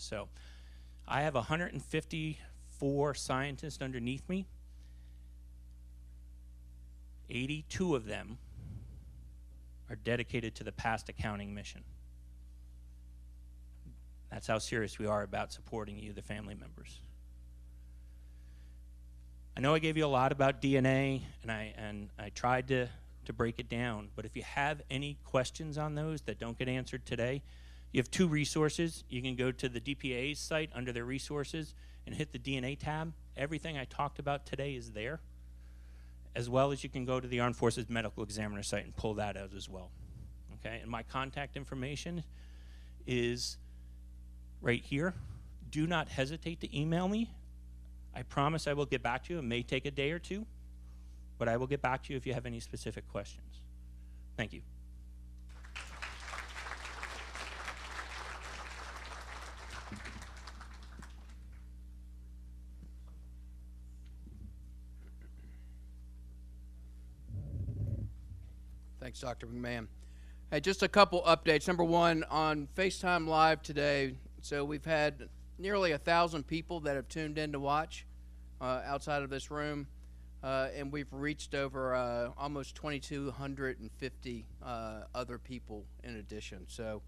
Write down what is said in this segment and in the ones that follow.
So I have 154 scientists underneath me. 82 of them are dedicated to the past accounting mission. That's how serious we are about supporting you, the family members. I know I gave you a lot about DNA, and I tried to break it down, but if you have any questions on those that don't get answered today, you have two resources. You can go to the DPAA's site under their resources and hit the DNA tab. Everything I talked about today is there, as well as you can go to the Armed Forces Medical Examiner site and pull that out as well. Okay, and my contact information is right here. Do not hesitate to email me. I promise I will get back to you. It may take a day or two, but I will get back to you if you have any specific questions. Thank you. Thanks, Dr. McMahon. Hey, just a couple updates. Number one, on FaceTime Live today, so we've had nearly 1,000 people that have tuned in to watch outside of this room, and we've reached over almost 2,250 other people in addition. So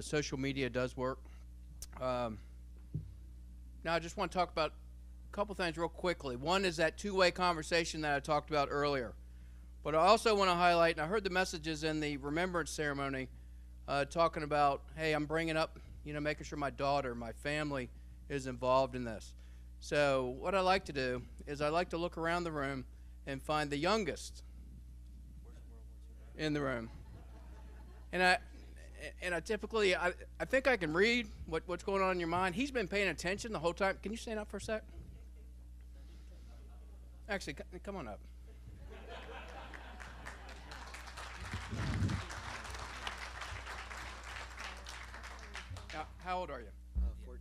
social media does work. Now I just want to talk about a couple things real quickly. One is that two-way conversation that I talked about earlier. But I also want to highlight, and I heard the messages in the remembrance ceremony talking about, hey, I'm bringing up, making sure my daughter, my family is involved in this. So what I like to do is I like to look around the room and find the youngest in the room. And I typically, I think I can read what's going on in your mind. He's been paying attention the whole time. Can you stand up for a sec? Actually, come on up. How old are you? 14.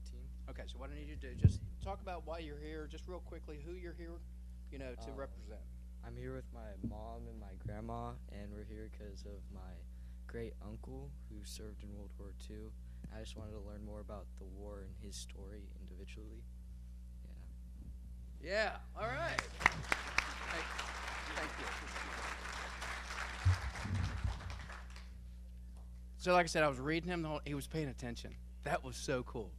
Okay, so what I need you to do, just talk about why you're here, just real quickly, who you're here, to represent. I'm here with my mom and my grandma, and we're here because of my great uncle who served in World War II. I just wanted to learn more about the war and his story individually. Yeah, all right. Thank you. So like I said, I was reading him, he was paying attention. That was so cool.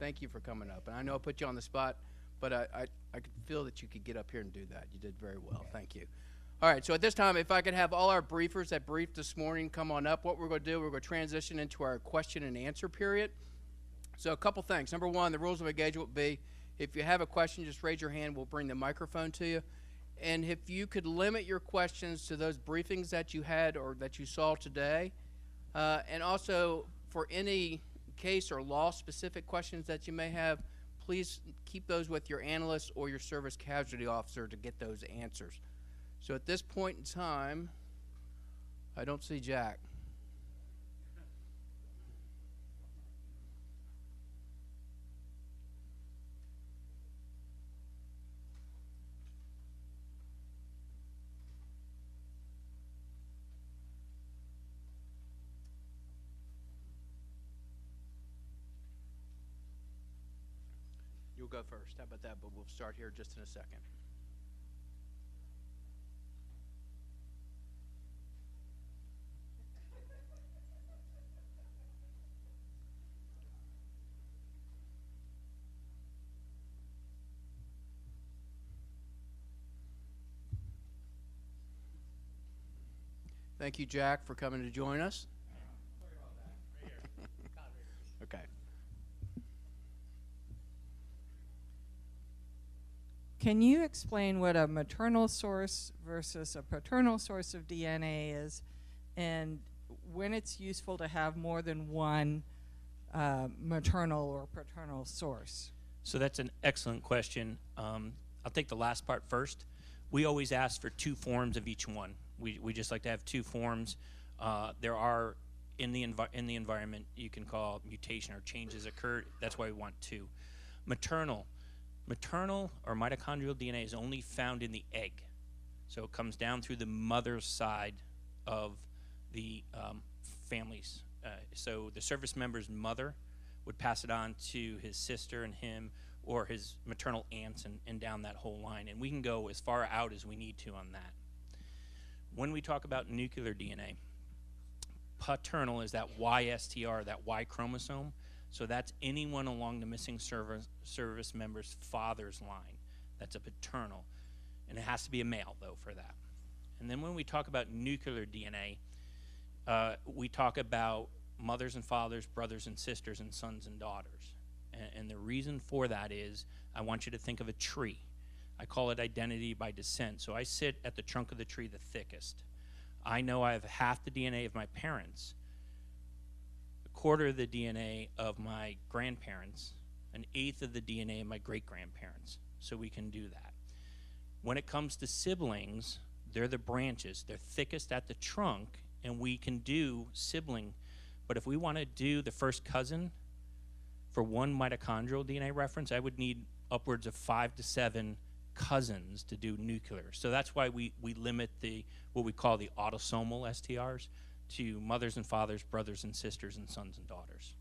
Thank you for coming up. And I know I put you on the spot, but I could feel that you could get up here and do that. You did very well. Thank you. All right, so at this time, if I could have all our briefers that briefed this morning come on up, what we're going to do, we're going to transition into our question and answer period. So a couple things. Number one, the rules of engagement will be, if you have a question, just raise your hand. We'll bring the microphone to you. And if you could limit your questions to those briefings that you had or that you saw today, and also for any case or law-specific questions that you may have, please keep those with your analyst or your service casualty officer to get those answers. So at this point in time, I don't see Jack. You'll go first. How about that? But we'll start here just in a second. Thank you, Jack, for coming to join us. Okay. Can you explain what a maternal source versus a paternal source of DNA is, and when it's useful to have more than one maternal or paternal source? So that's an excellent question. I'll take the last part first. We always ask for 2 forms of each one. We just like to have 2 forms. There are in the environment you can call mutation or changes occur. That's why we want 2. Maternal or mitochondrial DNA is only found in the egg. So it comes down through the mother's side of the families. So the service member's mother would pass it on to his sister and him, or his maternal aunts, and down that whole line. And we can go as far out as we need to on that. When we talk about nuclear DNA, paternal is that YSTR, that Y chromosome. So that's anyone along the missing service member's father's line. That's a paternal. And it has to be a male, though, for that. And then when we talk about nuclear DNA, we talk about mothers and fathers, brothers and sisters, and sons and daughters. And the reason for that is I want you to think of a tree. I call it identity by descent. So I sit at the trunk of the tree the thickest. I know I have half the DNA of my parents, a quarter of the DNA of my grandparents, an eighth of the DNA of my great-grandparents. So we can do that. When it comes to siblings, they're the branches. They're thickest at the trunk, and we can do sibling. But if we want to do the first cousin for one mitochondrial DNA reference, I would need upwards of 5 to 7 cousins to do nuclear. So that's why we limit what we call the autosomal STRs to mothers and fathers, brothers and sisters, and sons and daughters.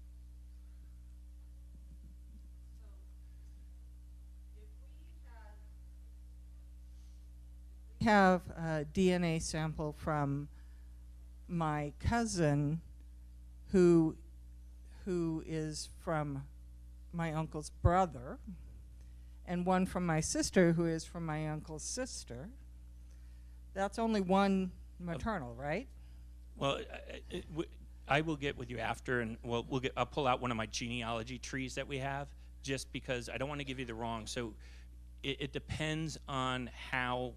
Have a DNA sample from my cousin who is from my uncle's brother, and one from my sister who is from my uncle's sister. That's only one maternal, right? Well, I will get with you after, and I'll pull out one of my genealogy trees that we have, just because I don't want to give you the wrong. So it depends on how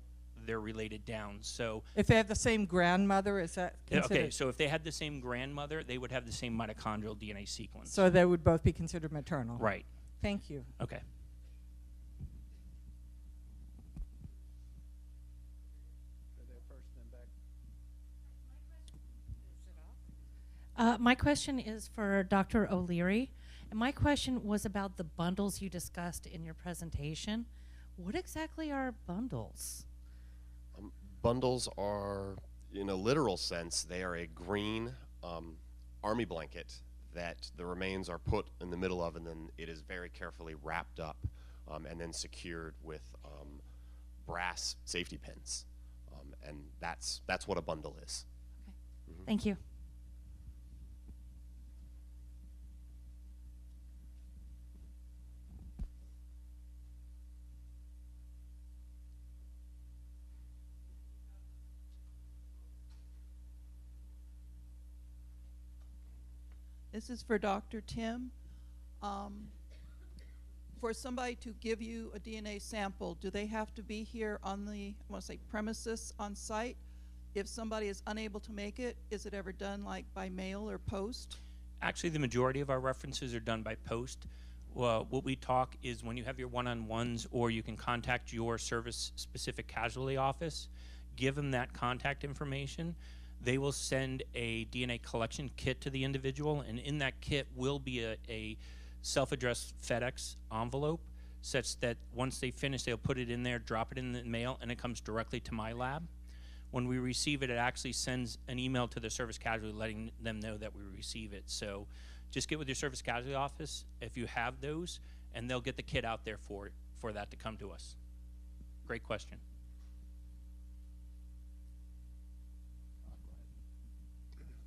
they're related down. So if they have the same grandmother, is that considered? Okay, so if they had the same grandmother, they would have the same mitochondrial DNA sequence. So they would both be considered maternal. Right. Thank you. Okay. My question is for Dr. O'Leary, and my question was about the bundles you discussed in your presentation. What exactly are bundles? Bundles are, in a literal sense, they are a green army blanket that the remains are put in the middle of, and then it is very carefully wrapped up and then secured with brass safety pins. And that's what a bundle is. Okay. Thank you. This is for Dr. Tim. For somebody to give you a DNA sample, do they have to be here on the, I want to say, premises on site? If somebody is unable to make it, is it ever done like by mail or post? Actually, the majority of our references are done by post. Well, what we talk is when you have your one-on-ones, or you can contact your service-specific casualty office, give them that contact information. They will send a DNA collection kit to the individual, and in that kit will be a self-addressed FedEx envelope, such that once they finish, they'll put it in there, drop it in the mail, and it comes directly to my lab. When we receive it, it actually sends an email to the service casualty letting them know that we receive it. So just get with your service casualty office if you have those, and they'll get the kit out there for that to come to us. Great question.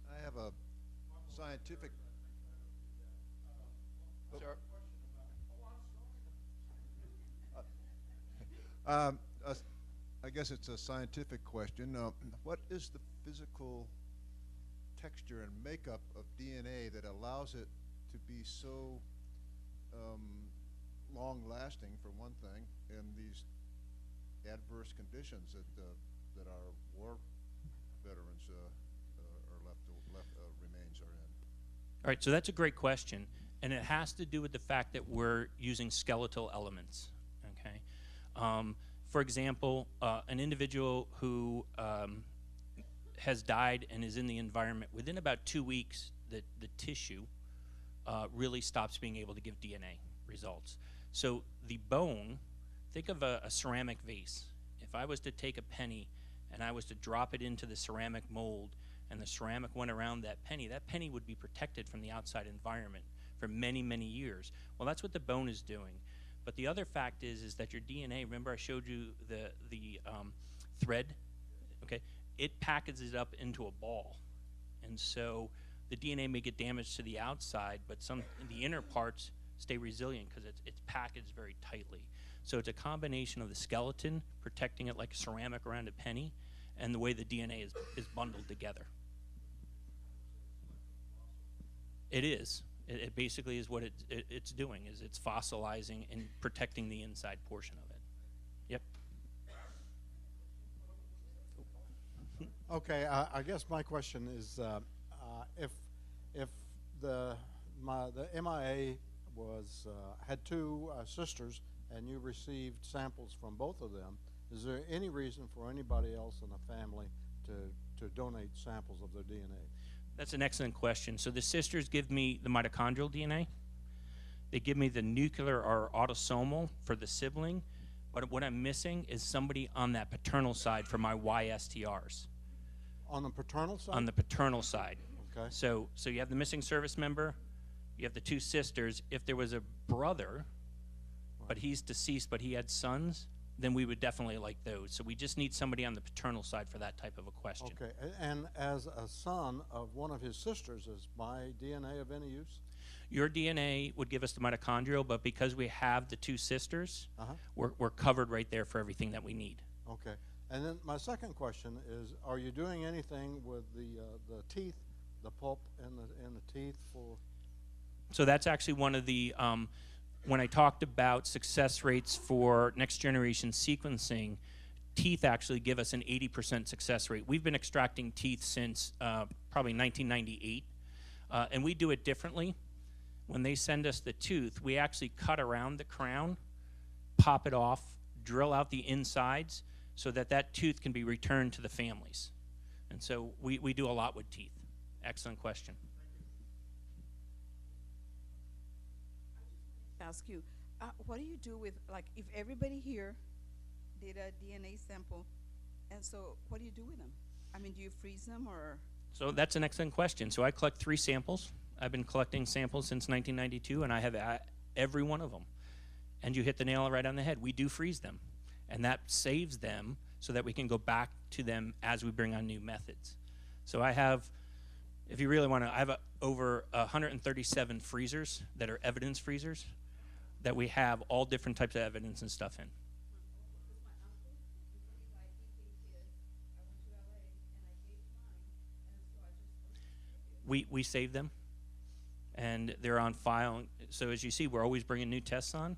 I have a scientific. Sir? I guess it's a scientific question. What is the physical texture and makeup of DNA that allows it to be so long-lasting, for one thing, in these adverse conditions that our war veterans remains are in? All right, so that's a great question, and it has to do with the fact that we're using skeletal elements, okay? For example, an individual who has died and is in the environment, within about 2 weeks, the tissue really stops being able to give DNA results. So the bone, think of a ceramic vase. If I was to take a penny and I was to drop it into the ceramic mold, and the ceramic went around that penny would be protected from the outside environment for many, many years. Well, that's what the bone is doing. But the other fact is that your DNA, remember I showed you the thread, okay? It packages it up into a ball. And so the DNA may get damaged to the outside, but the inner parts stay resilient because it's packaged very tightly. So it's a combination of the skeleton protecting it like ceramic around a penny, and the way the DNA is bundled together. It is. It basically is what it's doing, is it's fossilizing and protecting the inside portion of it. Yep. Okay, I guess my question is, if the MIA was had two sisters and you received samples from both of them, is there any reason for anybody else in the family to donate samples of their DNA? That's an excellent question. So the sisters give me the mitochondrial DNA. They give me the nuclear or autosomal for the sibling. But what I'm missing is somebody on that paternal side for my YSTRs. On the paternal side? On the paternal side. Okay. So you have the missing service member, you have the two sisters. If there was a brother, but he's deceased, but he had sons, then we would definitely like those. So we just need somebody on the paternal side for that type of a question. Okay, and as a son of one of his sisters, is my DNA of any use? Your DNA would give us the mitochondrial, but because we have the two sisters, we're covered right there for everything that we need. Okay, and then my second question is, are you doing anything with the teeth, the pulp and the teeth for? So that's actually one of the, when I talked about success rates for next generation sequencing, teeth actually give us an 80% success rate. We've been extracting teeth since probably 1998, and we do it differently. When they send us the tooth, we actually cut around the crown, pop it off, drill out the insides so that that tooth can be returned to the families. And so we do a lot with teeth. Excellent question. Ask you, what do you do with, like, if everybody here did a DNA sample, and so what do you do with them? I mean, do you freeze them or? So that's an excellent question. So I collect 3 samples. I've been collecting samples since 1992, and I have every one of them. And you hit the nail right on the head. We do freeze them, and that saves them so that we can go back to them as we bring on new methods. So I have, if you really want to, I have over 137 freezers that are evidence freezers that we have all different types of evidence and stuff in. We save them, and they're on file. So as you see, we're always bringing new tests on,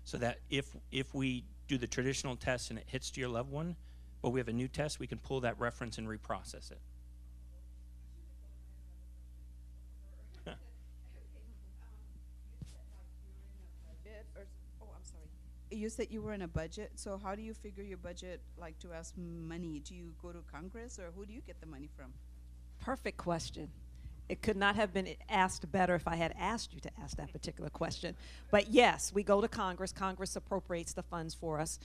so that if we do the traditional test and it hits to your loved one, but we have a new test, we can pull that reference and reprocess it. You said you were in a budget, so how do you figure your budget, like to ask money? Do you go to Congress, or who do you get the money from? Perfect question. It could not have been asked better if I had asked you to ask that particular question. But yes, we go to Congress. Congress appropriates the funds for us.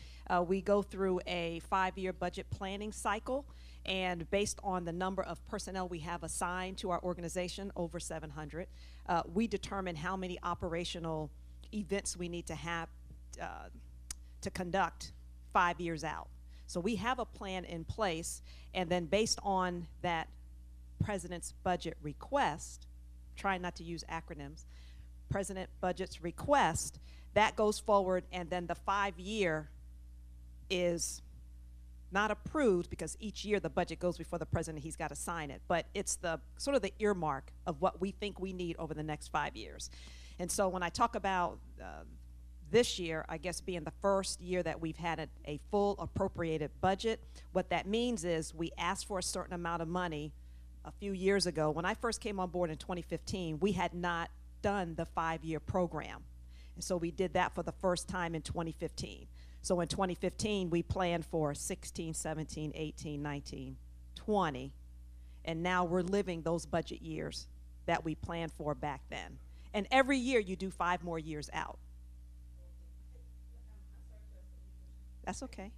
We go through a 5-year budget planning cycle, and based on the number of personnel we have assigned to our organization, over 700, we determine how many operational events we need to have to conduct 5 years out. So we have a plan in place, and then based on that President's budget request, trying not to use acronyms, President budget's request, that goes forward, and then the 5-year is not approved because each year the budget goes before the president, he's got to sign it, but it's the sort of the earmark of what we think we need over the next 5 years. And so when I talk about this year, I guess being the first year that we've had a full appropriated budget, what that means is we asked for a certain amount of money a few years ago. When I first came on board in 2015, we had not done the 5-year program. And so we did that for the first time in 2015. So in 2015, we planned for 16, 17, 18, 19, 20. And now we're living those budget years that we planned for back then. And every year you do 5 more years out. That's okay.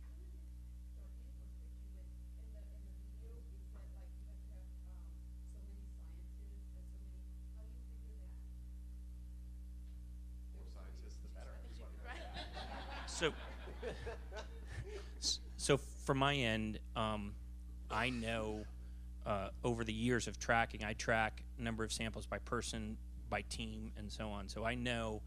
So from my end, I know over the years of tracking, I track number of samples by person, by team, and so on. So I know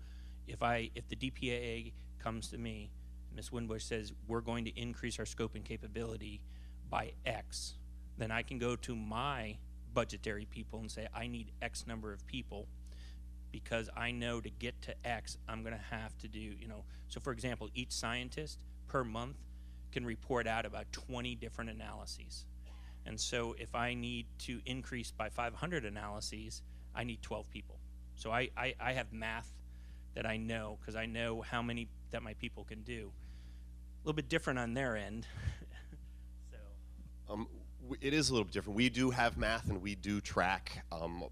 if the DPAA comes to me, Ms. Winbush says we're going to increase our scope and capability by X, then I can go to my budgetary people and say I need X number of people, because I know to get to X, I'm going to have to do, so for example, each scientist per month can report out about 20 different analyses. And so if I need to increase by 500 analyses, I need 12 people. So I have math that I know, because I know how many that my people can do. A little bit different on their end. It is a little bit different. We do have math, and we do track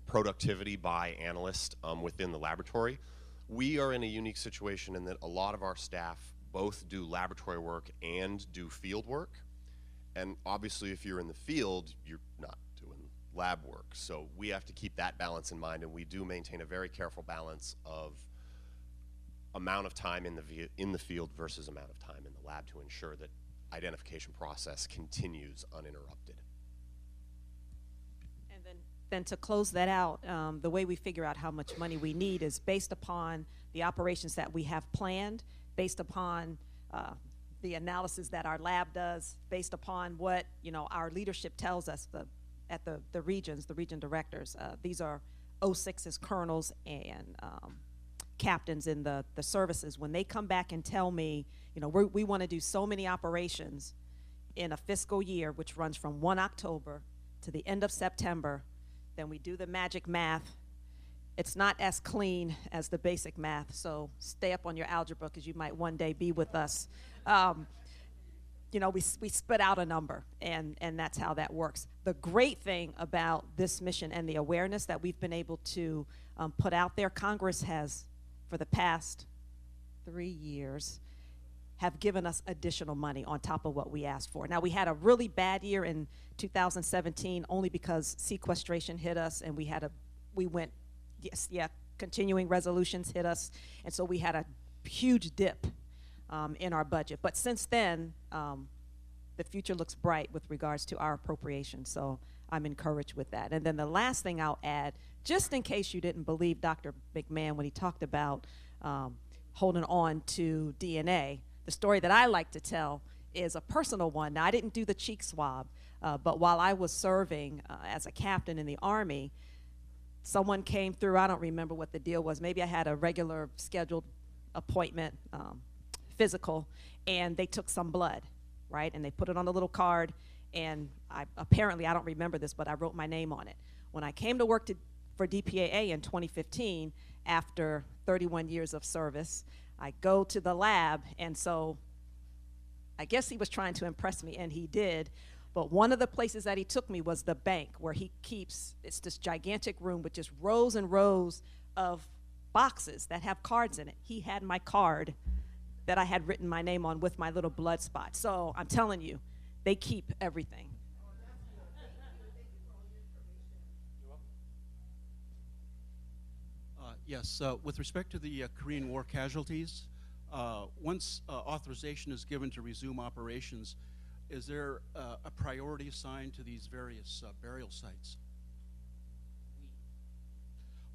productivity by analyst within the laboratory. We are in a unique situation in that a lot of our staff both do laboratory work and do field work. And obviously, if you're in the field, you're not doing lab work. So we have to keep that balance in mind, and we do maintain a very careful balance of amount of time in the field versus amount of time in the lab to ensure that identification process continues uninterrupted. And then to close that out, the way we figure out how much money we need is based upon the operations that we have planned, based upon the analysis that our lab does, based upon what our leadership tells us at the regions, the region directors. These are 06s, colonels, and captains in the services. When they come back and tell me, we want to do so many operations in a fiscal year, which runs from 1 October to the end of September, then we do the magic math. It's not as clean as the basic math, so stay up on your algebra, because you might one day be with us. We spit out a number, and that's how that works. The great thing about this mission and the awareness that we've been able to put out there, Congress has, for the past 3 years, have given us additional money on top of what we asked for. Now, we had a really bad year in 2017 only because sequestration hit us, and continuing resolutions hit us, and so we had a huge dip in our budget. But since then, the future looks bright with regards to our appropriation, so I'm encouraged with that. And then the last thing I'll add, just in case you didn't believe Dr. McMahon when he talked about holding on to DNA, the story that I like to tell is a personal one. Now, I didn't do the cheek swab, but while I was serving as a captain in the Army, someone came through. I don't remember what the deal was. Maybe I had a regular scheduled appointment, physical, and they took some blood, right? And they put it on a little card, and I don't remember this, but I wrote my name on it. When I came to work for DPAA in 2015, after 31 years of service, I go to the lab, and so I guess he was trying to impress me, and he did. But one of the places that he took me was the bank, where he keeps, it's this gigantic room with just rows and rows of boxes that have cards in it. He had my card that I had written my name on with my little blood spot. So I'm telling you, they keep everything. Yes, with respect to the Korean War casualties, once authorization is given to resume operations, is there a priority assigned to these various burial sites?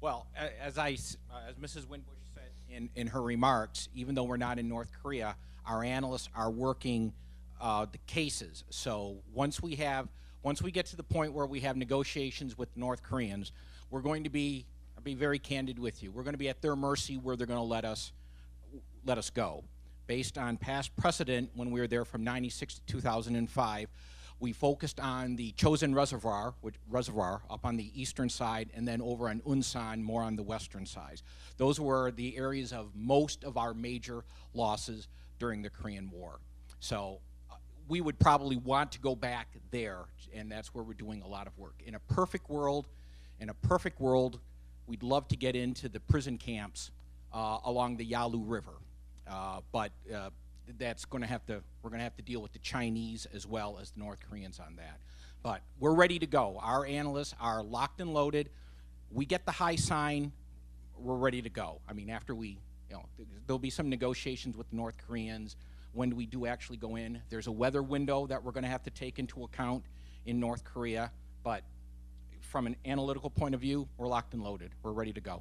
Well, as Mrs. Winbush said in her remarks, even though we're not in North Korea, our analysts are working the cases. So once we get to the point where we have negotiations with North Koreans, we're going to be, I'll be very candid with you, we're going to be at their mercy where they're going to let us go. Based on past precedent, when we were there from 96 to 2005, we focused on the Chosin Reservoir up on the eastern side, and then over on Unsan, more on the western side. Those were the areas of most of our major losses during the Korean War. So we would probably want to go back there, and that's where we're doing a lot of work. In a perfect world, we'd love to get into the prison camps along the Yalu River. But that's going to have to, we're going to have to deal with the Chinese as well as the North Koreans on that. But we're ready to go. Our analysts are locked and loaded. We get the high sign, we're ready to go. I mean, after we You know, there'll be some negotiations with the North Koreans when we do actually go in. There's a weather window that we're going to have to take into account in North Korea, but from an analytical point of view, we're locked and loaded. We're ready to go.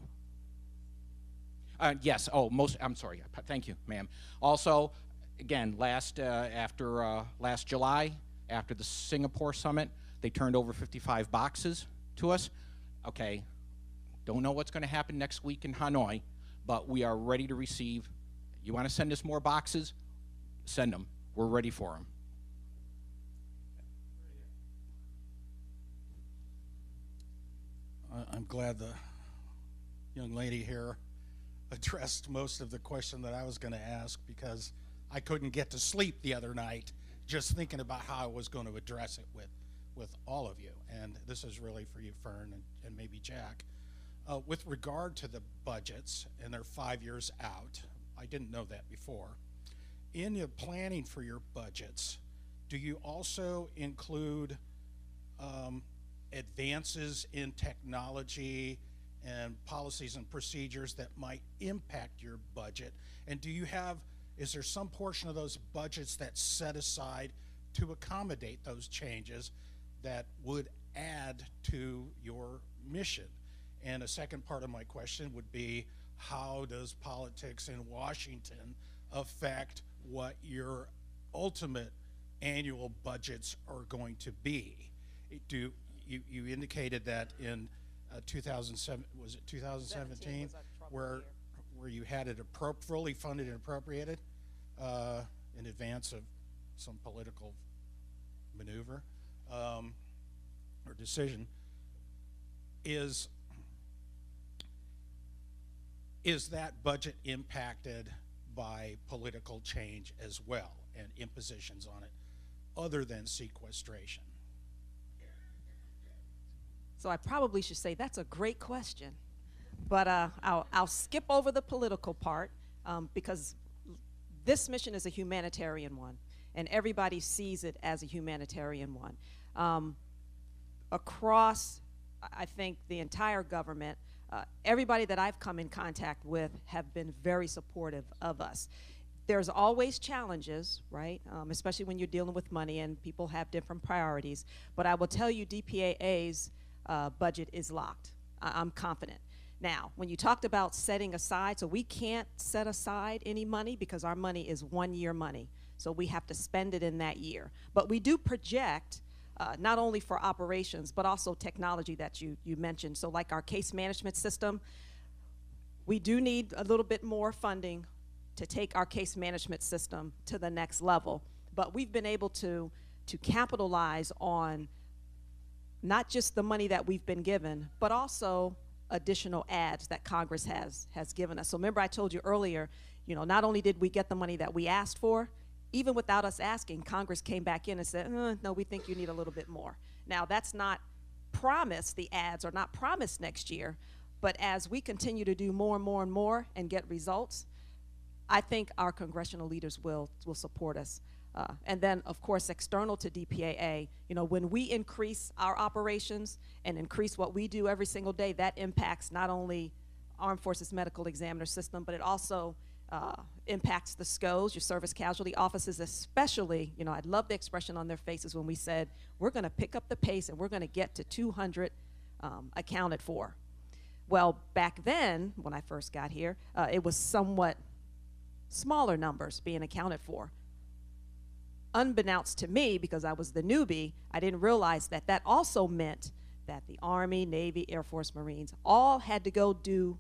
Yes. Oh, I'm sorry. Thank you, ma'am. Also, again, last July, after the Singapore summit, they turned over 55 boxes to us. Okay, don't know what's going to happen next week in Hanoi, but we are ready to receive. You want to send us more boxes? Send them. We're ready for them. I'm glad the young lady here addressed most of the question that I was going to ask, because I couldn't get to sleep the other night just thinking about how I was going to address it with all of you. And this is really for you, Fern, and maybe Jack. With regard to the budgets, and they're 5 years out, I didn't know that before. In your planning for your budgets, do you also include advances in technology and policies and procedures that might impact your budget? And is there some portion of those budgets that's set aside to accommodate those changes that would add to your mission? And a second part of my question would be, how does politics in Washington affect what your ultimate annual budgets are going to be? You indicated that in 2007, was it 2017, where you had it fully funded and appropriated in advance of some political maneuver or decision. Is that budget impacted by political change as well, and impositions on it other than sequestration? So I probably should say that's a great question, but I'll skip over the political part because this mission is a humanitarian one, and everybody sees it as a humanitarian one. Across, I think, the entire government, everybody that I've come in contact with have been very supportive of us. There's always challenges, right? Especially when you're dealing with money and people have different priorities. But I will tell you, DPAA's budget is locked. I'm confident. Now, when you talked about setting aside, so we can't set aside any money because our money is 1 year money. So we have to spend it in that year. But we do project not only for operations, but also technology that you mentioned. So like our case management system, we do need a little bit more funding to take our case management system to the next level. But we've been able to capitalize on not just the money that we've been given, but also additional ads that Congress has given us. So remember I told you earlier, not only did we get the money that we asked for, even without us asking, Congress came back in and said, no, we think you need a little bit more. Now, that's not promised, the ads are not promised next year, but as we continue to do more and more and more and get results, I think our congressional leaders will support us. And then, of course, external to DPAA, when we increase our operations and increase what we do every single day, that impacts not only Armed Forces Medical Examiner System, but it also impacts the SCOs, your service casualty offices, especially. I love the expression on their faces when we said, we're going to pick up the pace and we're going to get to 200 accounted for. Well, back then, when I first got here, it was somewhat smaller numbers being accounted for. Unbeknownst to me, because I was the newbie, I didn't realize that that also meant that the Army, Navy, Air Force, Marines all had to go do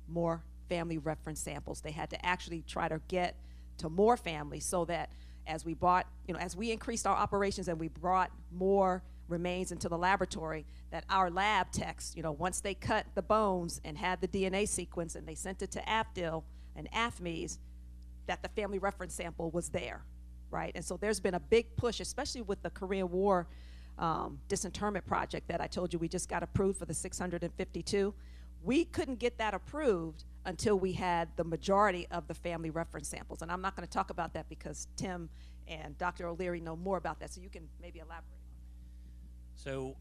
more family reference samples. They had to actually try to get to more families, so that as we brought, as we increased our operations and we brought more remains into the laboratory, that our lab techs, once they cut the bones and had the DNA sequence and they sent it to AFDIL and AFMES, that the family reference sample was there. Right? And so there's been a big push, especially with the Korean War disinterment project that I told you we just got approved for the 652. We couldn't get that approved until we had the majority of the family reference samples. And I'm not going to talk about that because Tim and Dr. O'Leary know more about that, so you can maybe elaborate on that. So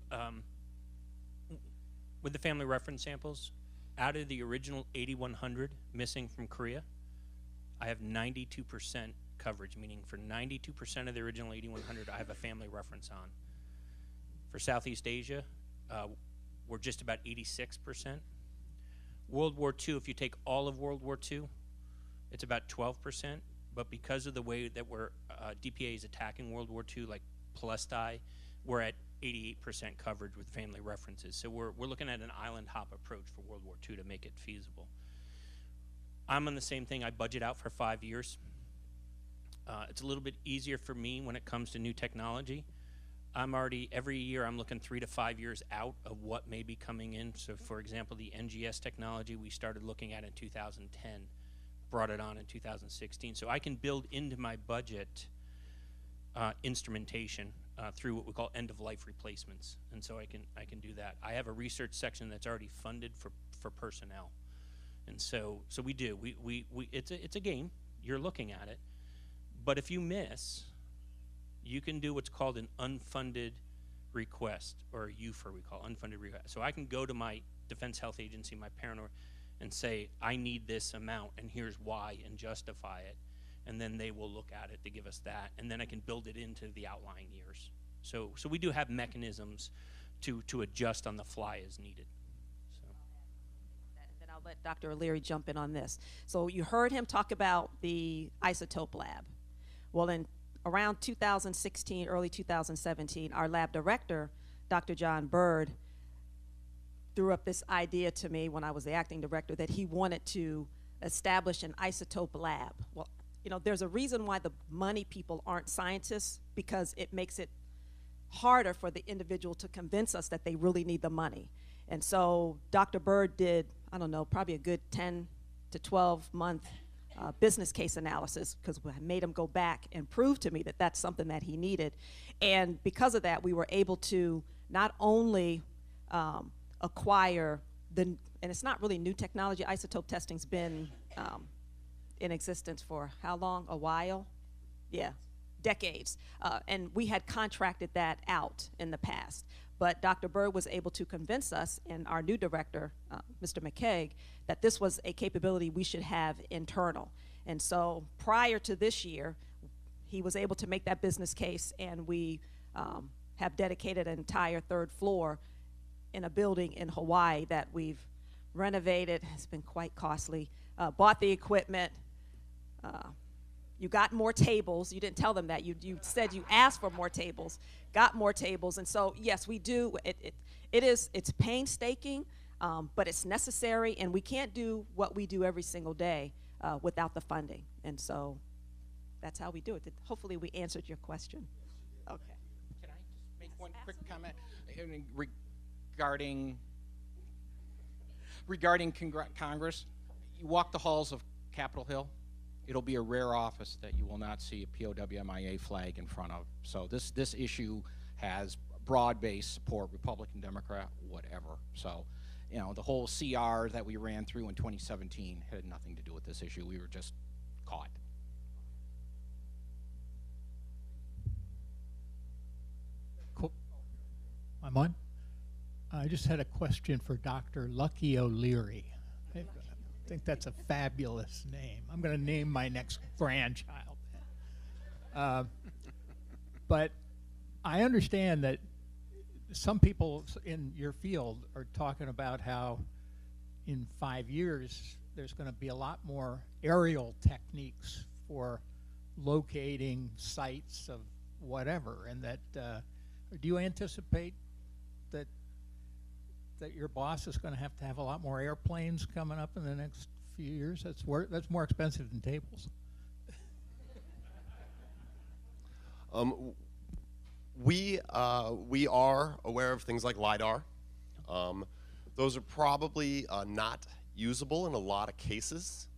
with the family reference samples, out of the original 8,100 missing from Korea, I have 92% coverage, meaning for 92% of the original 8,100, I have a family reference on. For Southeast Asia, we're just about 86%. World War II, if you take all of World War II, it's about 12%. But because of the way that DPAA is attacking World War II, like Palestine, we're at 88% coverage with family references. So we're looking at an island hop approach for World War II to make it feasible. I'm on the same thing. I budget out for 5 years. It's a little bit easier for me when it comes to new technology. Every year I'm looking 3 to 5 years out of what may be coming in. So for example, the NGS technology we started looking at in 2010, brought it on in 2016. So I can build into my budget instrumentation through what we call end-of-life replacements, and so I can do that. I have a research section that's already funded for personnel, and so we do. It's a game. You're looking at it, but if you miss, you can do what's called an unfunded request, or a UFR we call unfunded request. So I can go to my Defense Health Agency, my parent, and say I need this amount, and here's why, and justify it. And then they will look at it to give us that, and then I can build it into the outlying years. So we do have mechanisms to adjust on the fly as needed. So. And then I'll let Dr. O'Leary jump in on this. So you heard him talk about the isotope lab. Well, in around 2016, early 2017, our lab director, Dr. John Bird, threw up this idea to me when I was the acting director that he wanted to establish an isotope lab. Well, you know, there's a reason why the money people aren't scientists, because it makes it harder for the individual to convince us that they really need the money. And so Dr. Bird did, I don't know, probably a good 10 to 12 month business case analysis, because I made him go back and prove to me that that's something that he needed. And because of that, we were able to not only acquire and it's not really new technology. Isotope testing's been in existence for how long? A while? Yeah, decades. And we had contracted that out in the past. But Dr. Bird was able to convince us, and our new director, Mr. McKeag, that this was a capability we should have internal. And so prior to this year, he was able to make that business case, and we have dedicated an entire third floor in a building in Hawaii that we've renovated. It's been quite costly. Bought the equipment. You got more tables. You didn't tell them that. You said you asked for more tables, got more tables. And so, yes, we do. It's painstaking, but it's necessary, and we can't do what we do every single day without the funding. And so that's how we do it. Hopefully we answered your question. Okay. Can I just make one quick comment regarding Congress? You walk the halls of Capitol Hill, it'll be a rare office that you will not see a POWMIA flag in front of. So this issue has broad-based support, Republican, Democrat, whatever. So, you know, the whole CR that we ran through in 2017 had nothing to do with this issue. We were just caught. Cool. I'm on. I just had a question for Dr. Lucky O'Leary. I think that's a fabulous name. I'm going to name my next grandchild. But I understand that some people in your field are talking about how in 5 years there's going to be a lot more aerial techniques for locating sites of whatever, and that do you anticipate that your boss is going to have a lot more airplanes coming up in the next few years? That's more expensive than tables. We are aware of things like LiDAR. Those are probably not usable in a lot of cases.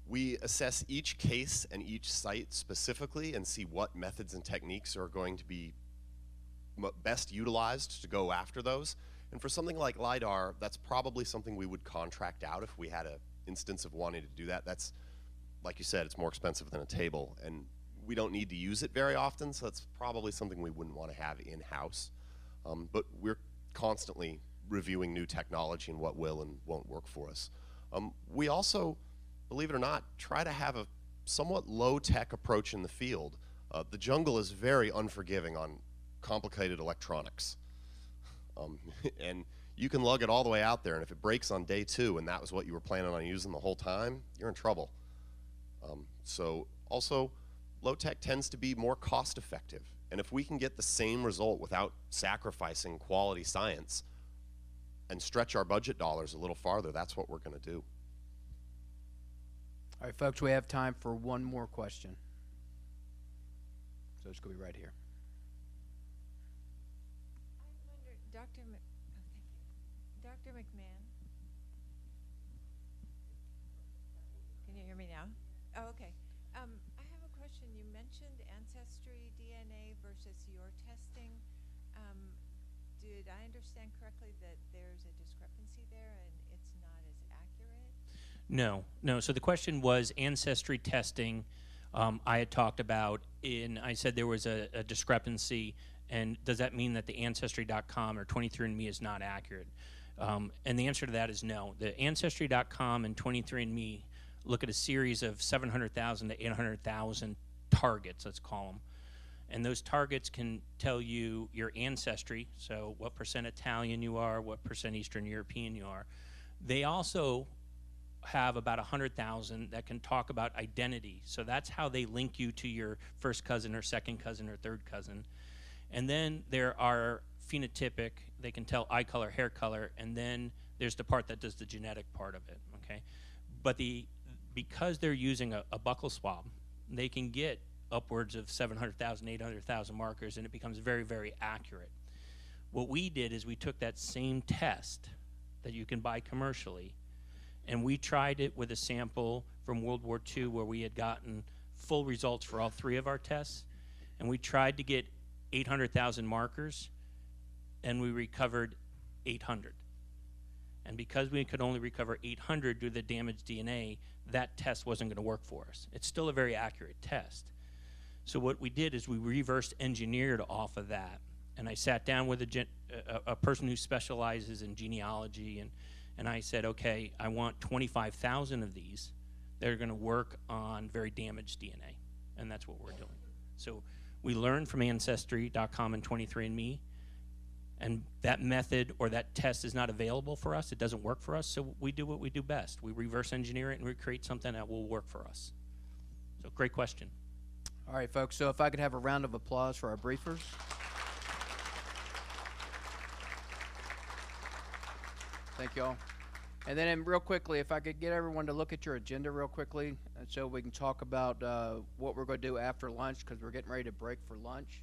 We assess each case and each site specifically and see what methods and techniques are going to be best utilized to go after those. And for something like LiDAR, that's probably something we would contract out if we had an instance of wanting to do that. That's, like you said, it's more expensive than a table, and we don't need to use it very often, so that's probably something we wouldn't want to have in-house. But we're constantly reviewing new technology and what will and won't work for us. We also, believe it or not, try to have a somewhat low-tech approach in the field. The jungle is very unforgiving on complicated electronics. And you can lug it all the way out there, and if it breaks on day 2 and that was what you were planning on using the whole time, you're in trouble. So also, low-tech tends to be more cost-effective. And if we can get the same result without sacrificing quality science and stretch our budget dollars a little farther, that's what we're going to do. All right, folks, we have time for one more question. So it's going to be right here. I wonder, Dr. Dr. McMahon, can you hear me now? Oh, okay. I have a question. You mentioned ancestry DNA versus your testing. Did I understand correctly that there's a discrepancy there and it's not as accurate? No. So the question was ancestry testing. I had talked about I said there was a discrepancy, and does that mean that the Ancestry.com or 23andMe is not accurate? And the answer to that is no. The Ancestry.com and 23andMe look at a series of 700,000 to 800,000 targets, let's call them. And those targets can tell you your ancestry, so what percent Italian you are, what percent Eastern European you are. They also have about 100,000 that can talk about identity. So that's how they link you to your first cousin or second cousin or third cousin. And then there are phenotypic, they can tell eye color, hair color, and then there's the part that does the genetic part of it, okay? But because they're using a buccal swab, they can get upwards of 700,000, 800,000 markers, and it becomes very, very accurate. What we did is we took that same test that you can buy commercially, and we tried it with a sample from World War II where we had gotten full results for all 3 of our tests, and we tried to get 800,000 markers, and we recovered 800. And because we could only recover 800 due to the damaged DNA, that test wasn't going to work for us. It's still a very accurate test. So what we did is we reverse engineered off of that. And I sat down with a person who specializes in genealogy, and I said, okay, I want 25,000 of these that are going to work on very damaged DNA. And that's what we're doing. So we learned from Ancestry.com and 23andMe, and that method or that test is not available for us. It doesn't work for us, so we do what we do best. We reverse engineer it and we create something that will work for us. So great question. All right, folks, so if I could have a round of applause for our briefers. Thank you all. And then real quickly, if I could get everyone to look at your agenda real quickly so we can talk about what we're going to do after lunch, because we're getting ready to break for lunch.